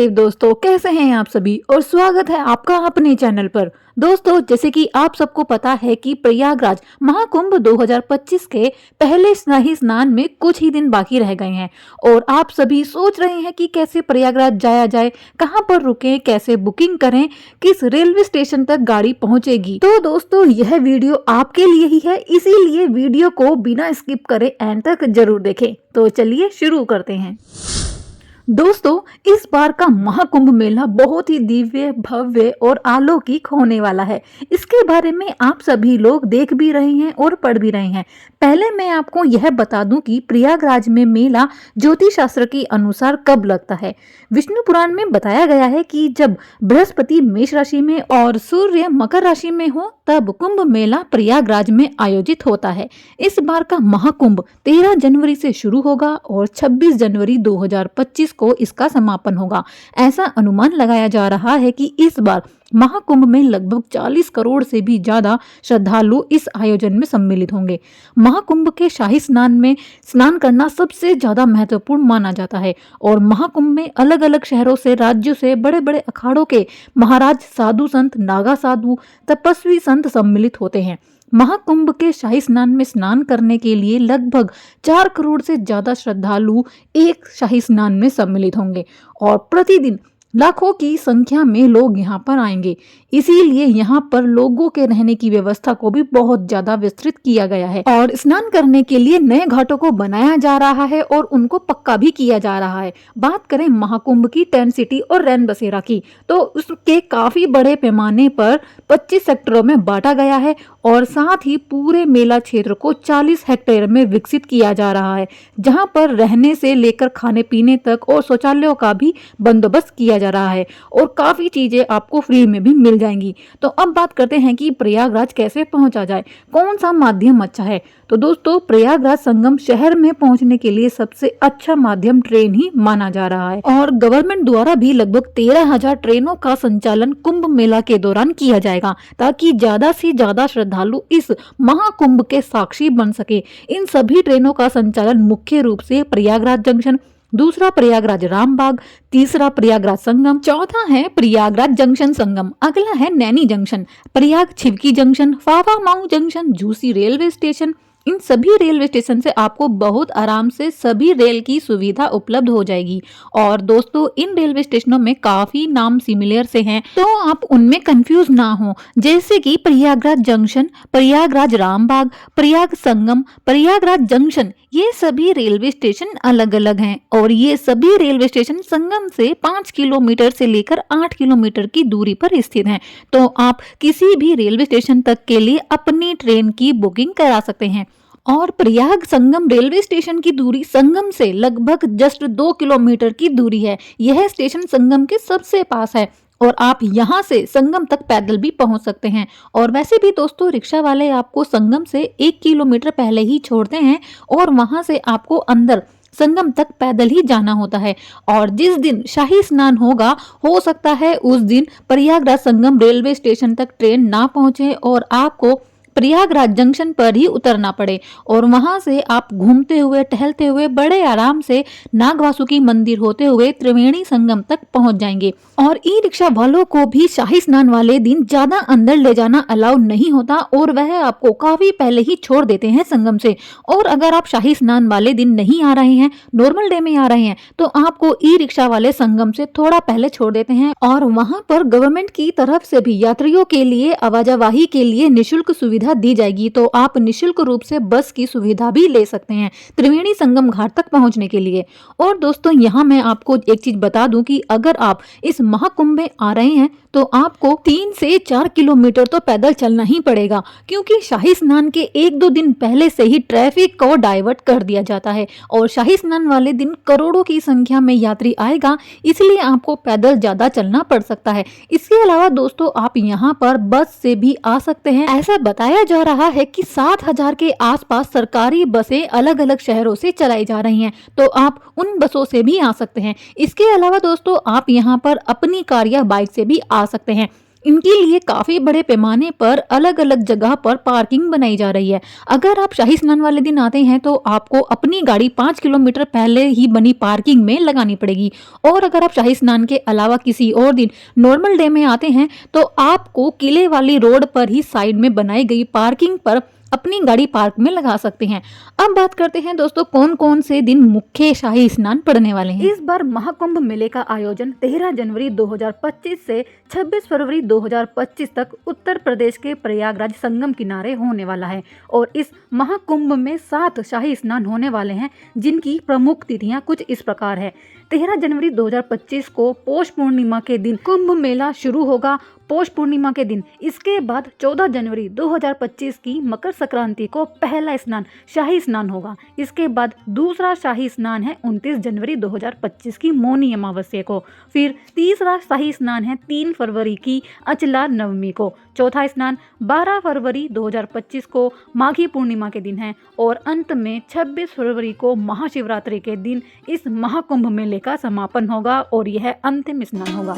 महादेव दोस्तों, कैसे हैं आप सभी और स्वागत है आपका अपने चैनल पर। दोस्तों, जैसे कि आप सबको पता है कि प्रयागराज महाकुंभ 2025 के पहले शाही स्नान में कुछ ही दिन बाकी रह गए हैं और आप सभी सोच रहे हैं कि कैसे प्रयागराज जाया जाए, कहां पर रुकें, कैसे बुकिंग करें, किस रेलवे स्टेशन तक गाड़ी पहुंचेगी। तो दोस्तों, यह वीडियो आपके लिए ही है, इसीलिए वीडियो को बिना स्किप करे एंड तक जरूर देखें। तो चलिए शुरू करते हैं। दोस्तों, इस बार का महाकुंभ मेला बहुत ही दिव्य, भव्य और अलौकिक होने वाला है। इसके बारे में आप सभी लोग देख भी रहे हैं और पढ़ भी रहे हैं। पहले मैं आपको यह बता दूं कि प्रयागराज में मेला ज्योतिष शास्त्र के अनुसार कब लगता है। विष्णु पुराण में बताया गया है कि जब बृहस्पति मेष राशि में और सूर्य मकर राशि में हो तब कुंभ मेला प्रयागराज में आयोजित होता है। इस बार का महाकुंभ 13 जनवरी से शुरू होगा और 26 जनवरी 2025 को इसका समापन होगा। ऐसा अनुमान लगाया जा रहा है कि इस बार महाकुंभ में लगभग 40 करोड़ से भी ज्यादा श्रद्धालु इस आयोजन में सम्मिलित होंगे। महाकुंभ के शाही स्नान में स्नान करना सबसे ज्यादा महत्वपूर्ण माना जाता है और महाकुंभ में अलग अलग शहरों से, राज्यों से बड़े बड़े अखाड़ों के महाराज, साधु संत, नागा साधु, तपस्वी संत सम्मिलित होते हैं। महाकुंभ के शाही स्नान में स्नान करने के लिए लगभग 4 करोड़ से ज्यादा श्रद्धालु एक शाही स्नान में सम्मिलित होंगे और प्रतिदिन लाखों की संख्या में लोग यहाँ पर आएंगे। इसीलिए यहाँ पर लोगों के रहने की व्यवस्था को भी बहुत ज्यादा विस्तृत किया गया है और स्नान करने के लिए नए घाटों को बनाया जा रहा है और उनको पक्का भी किया जा रहा है। बात करें महाकुंभ की टेंट सिटी और रैन बसेरा की, तो उसके काफी बड़े पैमाने पर 25 सेक्टरों में बांटा गया है और साथ ही पूरे मेला क्षेत्र को 40 हेक्टेयर में विकसित किया जा रहा है, जहां पर रहने से लेकर खाने पीने तक और शौचालयों का भी बंदोबस्त किया जा रहा है और काफी चीजें आपको फ्री में भी मिल जाएंगी। तो अब बात करते हैं कि प्रयागराज कैसे पहुंचा जाए, कौन सा माध्यम अच्छा है। तो दोस्तों, प्रयागराज संगम शहर में पहुंचने के लिए सबसे अच्छा माध्यम ट्रेन ही माना जा रहा है और गवर्नमेंट द्वारा भी लगभग 13,000 ट्रेनों का संचालन कुंभ मेला के दौरान किया जाएगा ताकि ज्यादा से ज्यादा श्रद्धालु इस महाकुंभ के साक्षी बन सके। इन सभी ट्रेनों का संचालन मुख्य रूप से प्रयागराज जंक्शन, दूसरा प्रयागराज रामबाग, तीसरा प्रयागराज संगम, चौथा है प्रयागराज जंक्शन संगम, अगला है नैनी जंक्शन, प्रयाग छिवकी जंक्शन, फाफा माऊ जंक्शन, झूसी रेलवे स्टेशन। इन सभी रेलवे स्टेशन से आपको बहुत आराम से सभी रेल की सुविधा उपलब्ध हो जाएगी और दोस्तों, इन रेलवे स्टेशनों में काफी नाम सिमिलर से हैं, तो आप उनमें कंफ्यूज ना हो। जैसे कि प्रयागराज जंक्शन, प्रयागराज रामबाग, प्रयाग संगम, प्रयागराज जंक्शन, ये सभी रेलवे स्टेशन अलग अलग हैं और ये सभी रेलवे स्टेशन संगम से 5 किलोमीटर से लेकर 8 किलोमीटर की दूरी पर स्थित हैं। तो आप किसी भी रेलवे स्टेशन तक के लिए अपनी ट्रेन की बुकिंग करा सकते हैं और प्रयाग संगम रेलवे स्टेशन की दूरी संगम से लगभग जस्ट 2 किलोमीटर की दूरी है। यह स्टेशन संगम के सबसे पास है और आप यहाँ से संगम तक पैदल भी पहुँच सकते हैं। और वैसे भी दोस्तों, रिक्शा वाले आपको संगम से 1 किलोमीटर पहले ही छोड़ते हैं और वहां से आपको अंदर संगम तक पैदल ही जाना होता है। और जिस दिन शाही स्नान होगा, हो सकता है उस दिन प्रयागराज संगम रेलवे स्टेशन तक ट्रेन ना पहुंचे और आपको प्रयागराज जंक्शन पर ही उतरना पड़े और वहां से आप घूमते हुए, टहलते हुए बड़े आराम से नाग वासुकी मंदिर होते हुए त्रिवेणी संगम तक पहुंच जाएंगे। और ई रिक्शा वालों को भी शाही स्नान वाले दिन ज्यादा अंदर ले जाना अलाउ नहीं होता और वह आपको काफी पहले ही छोड़ देते हैं संगम से। और अगर आप शाही स्नान वाले दिन नहीं आ रहे हैं, नॉर्मल डे में आ रहे हैं, तो आपको ई रिक्शा वाले संगम से थोड़ा पहले छोड़ देते हैं और वहां पर गवर्नमेंट की तरफ से भी यात्रियों के लिए आवाजाही के लिए निःशुल्क सुविधा दी जाएगी। तो आप निःशुल्क रूप से बस की सुविधा भी ले सकते हैं त्रिवेणी संगम घाट तक पहुंचने के लिए। और दोस्तों, यहाँ मैं आपको एक चीज बता दूं कि अगर आप इस महाकुंभ में आ रहे हैं तो आपको 3 से 4 किलोमीटर तो पैदल चलना ही पड़ेगा, क्योंकि शाही स्नान के 1-2 दिन पहले से ही ट्रैफिक को डाइवर्ट कर दिया जाता है और शाही स्नान वाले दिन करोड़ों की संख्या में यात्री आएगा, इसलिए आपको पैदल ज्यादा चलना पड़ सकता है। इसके अलावा दोस्तों, आप यहाँ पर बस से भी आ सकते हैं। ऐसा बताया जा रहा है कि 7,000 के आसपास सरकारी बसें अलग अलग शहरों से चलाई जा रही हैं, तो आप उन बसों से भी आ सकते हैं। इसके अलावा दोस्तों, आप यहाँ पर अपनी कार या बाइक से भी आ सकते हैं। इनके लिए काफी बड़े पैमाने पर अलग अलग जगह पर पार्किंग बनाई जा रही है। अगर आप शाही स्नान वाले दिन आते हैं तो आपको अपनी गाड़ी 5 किलोमीटर पहले ही बनी पार्किंग में लगानी पड़ेगी, और अगर आप शाही स्नान के अलावा किसी और दिन नॉर्मल डे में आते हैं तो आपको किले वाली रोड पर ही साइड में बनाई गई पार्किंग पर अपनी गाड़ी पार्क में लगा सकते हैं। अब बात करते हैं दोस्तों कौन कौन से दिन मुख्य शाही स्नान पड़ने वाले हैं। इस बार महाकुंभ मेले का आयोजन 13 जनवरी 2025 से 26 फरवरी 2025 तक उत्तर प्रदेश के प्रयागराज संगम किनारे होने वाला है, और इस महाकुंभ में 7 शाही स्नान होने वाले हैं, जिनकी प्रमुख तिथियां कुछ इस प्रकार है। 13 जनवरी 2025 को पौष पूर्णिमा के दिन कुंभ मेला शुरू होगा, पौष पूर्णिमा के दिन। इसके बाद 14 जनवरी 2025 की मकर संक्रांति को पहला स्नान शाही स्नान होगा। इसके बाद दूसरा शाही स्नान है 29 जनवरी 2025 की मौनी अमावस्या को। फिर तीसरा शाही स्नान है 3 फरवरी की अचला नवमी को। चौथा स्नान 12 फरवरी 2025 को माघी पूर्णिमा के दिन है, और अंत में 26 फरवरी को महाशिवरात्रि के दिन इस महाकुंभ मेले का समापन होगा, और यह अंतिम स्नान होगा।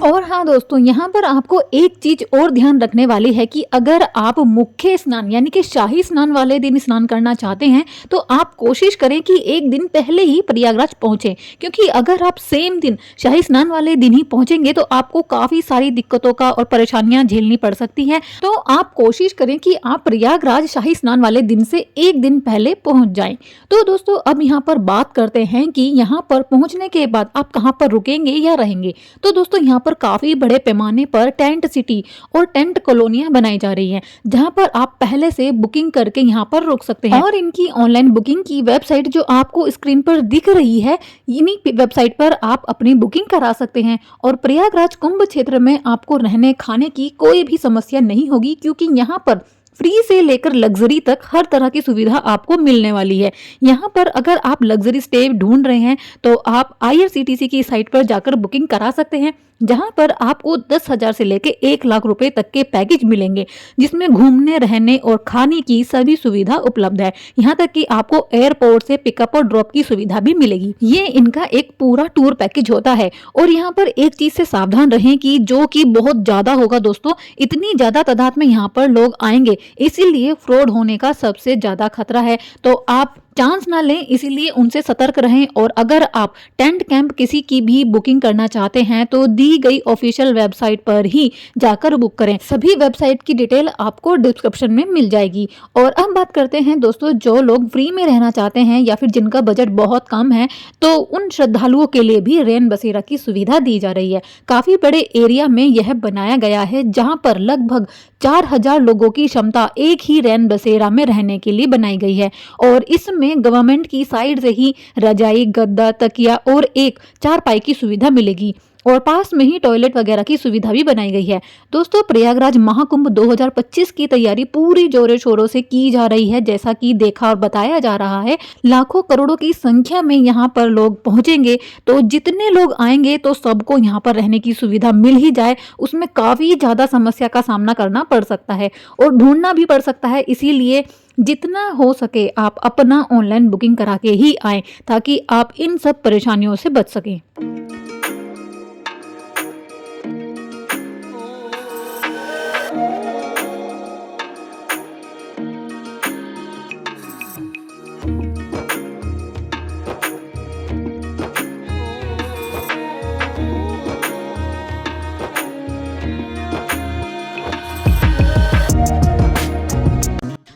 और हाँ दोस्तों, यहाँ पर आपको एक चीज और ध्यान रखने वाली है कि अगर आप मुख्य स्नान यानी कि शाही स्नान वाले दिन स्नान करना चाहते हैं तो आप कोशिश करें कि एक दिन पहले ही प्रयागराज पहुंचे, क्योंकि अगर आप सेम दिन शाही स्नान वाले दिन ही पहुंचेंगे तो आपको काफी सारी दिक्कतों का और परेशानियां झेलनी पड़ सकती हैं। तो आप कोशिश करें कि आप प्रयागराज शाही स्नान वाले दिन से एक दिन पहले पहुंच जाएं। तो दोस्तों अब यहाँ पर बात करते हैं कि यहाँ पर पहुंचने के बाद आप कहाँ पर रुकेंगे या रहेंगे। तो दोस्तों यहाँ काफी बड़े पैमाने पर टेंट सिटी और टेंट कॉलोनियां बनाई जा रही हैं, जहां पर आप पहले से बुकिंग करके यहां पर रुक सकते हैं। और इनकी ऑनलाइन बुकिंग की वेबसाइट जो आपको स्क्रीन पर दिख रही है, इन्हीं वेबसाइट पर आप अपनी बुकिंग करा सकते हैं। और प्रयागराज कुंभ क्षेत्र में आपको रहने खाने की कोई भी समस्या नहीं होगी, क्योंकि यहाँ पर फ्री से लेकर लग्जरी तक हर तरह की सुविधा आपको मिलने वाली है। यहाँ पर अगर आप लग्जरी स्टे ढूंढ रहे हैं तो आप IRCTC की साइट पर जाकर बुकिंग करा सकते हैं, जहां पर आपको 10,000 से लेकर 1 लाख रुपए तक के पैकेज मिलेंगे, जिसमें घूमने रहने और खाने की सभी सुविधा उपलब्ध है। यहाँ तक कि आपको एयरपोर्ट से पिकअप और ड्रॉप की सुविधा भी मिलेगी। ये इनका एक पूरा टूर पैकेज होता है। और यहाँ पर एक चीज से सावधान रहें कि जो कि बहुत ज्यादा होगा दोस्तों, इतनी ज्यादा तादाद में यहाँ पर लोग आएंगे, इसीलिए फ्रॉड होने का सबसे ज्यादा खतरा है। तो आप चांस ना लें, इसीलिए उनसे सतर्क रहें। और अगर आप टेंट कैंप किसी की भी बुकिंग करना चाहते हैं तो दी गई ऑफिशियल वेबसाइट पर ही जाकर बुक करें। सभी वेबसाइट की डिटेल आपको डिस्क्रिप्शन में मिल जाएगी। और अब बात करते हैं दोस्तों, जो लोग फ्री में रहना चाहते हैं या फिर जिनका बजट बहुत कम है, तो उन श्रद्धालुओं के लिए भी रैन बसेरा की सुविधा दी जा रही है। काफी बड़े एरिया में यह बनाया गया है, जहां पर लगभग 4,000 लोगों की क्षमता एक ही रैन बसेरा में रहने के लिए बनाई गई है। और इसमें गवर्नमेंट की साइड से ही रजाई, गद्दा, तकिया और एक चारपाई की सुविधा मिलेगी, और पास में ही टॉयलेट वगैरह की सुविधा भी बनाई गई है। दोस्तों प्रयागराज महाकुंभ 2025 की तैयारी पूरी जोरों शोरों से की जा रही है। जैसा कि देखा और बताया जा रहा है, लाखों करोड़ों की संख्या में यहाँ पर लोग पहुंचेंगे। तो जितने लोग आएंगे तो सबको यहाँ पर रहने की सुविधा मिल ही जाए, उसमें काफी ज्यादा समस्या का सामना करना पड़ सकता है और ढूंढना भी पड़ सकता है। इसीलिए जितना हो सके आप अपना ऑनलाइन बुकिंग करा के ही आएं, ताकि आप इन सब परेशानियों से बच सकें।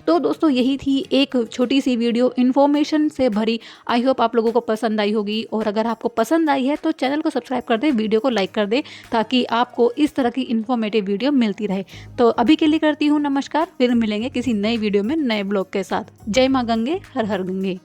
तो दोस्तों यही थी एक छोटी सी वीडियो इन्फॉर्मेशन से भरी। आई होप आप लोगों को पसंद आई होगी, और अगर आपको पसंद आई है तो चैनल को सब्सक्राइब कर दें, वीडियो को लाइक कर दें, ताकि आपको इस तरह की इन्फॉर्मेटिव वीडियो मिलती रहे। तो अभी के लिए करती हूँ नमस्कार, फिर मिलेंगे किसी नई वीडियो में नए ब्लॉग के साथ। जय माँ गंगे, हर हर गंगे।